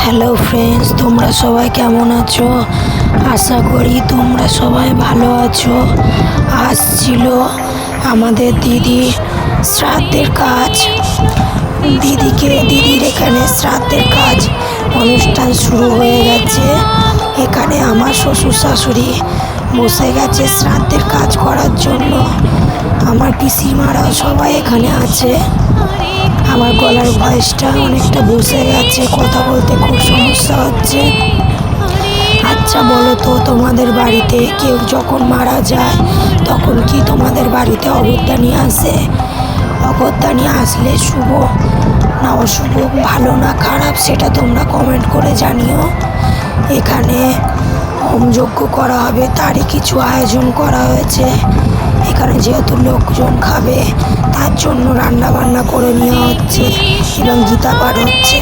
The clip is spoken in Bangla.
হ্যালো ফ্রেন্ডস, তোমরা সবাই কেমন আছো? আশা করি তোমরা সবাই ভালো আছো। আজ ছিল আমাদের দিদির শ্রাদ্ধের কাজ। দিদির এখানে শ্রাদ্ধের কাজ অনুষ্ঠান শুরু হয়ে গেছে। এখানে আমার শ্বশুর শাশুড়ি বসে গেছে শ্রাদ্ধের কাজ করার জন্য। আমার পিসিমারাও সবাই এখানে আছে। আমার গলার ভয়েসটা অনেকটা বসে গেছে, কথা বলতে খুব সমস্যা হচ্ছে। আচ্ছা বলো তো, তোমাদের বাড়িতে কেউ যখন মারা যায় তখন কি তোমাদের বাড়িতে অগত্যা আসে? অগত্যা আসলে শুভ না অশুভ, ভালো না খারাপ, সেটা তোমরা কমেন্ট করে জানিও। এখানে হোমযজ্ঞ করা হবে, তারই কিছু আয়োজন করা হয়েছে। এখানে যেহেতু লোকজন খাবে তার জন্য রান্না বান্না করে নেওয়া হচ্ছে এবং গীতা পাঠ হচ্ছে।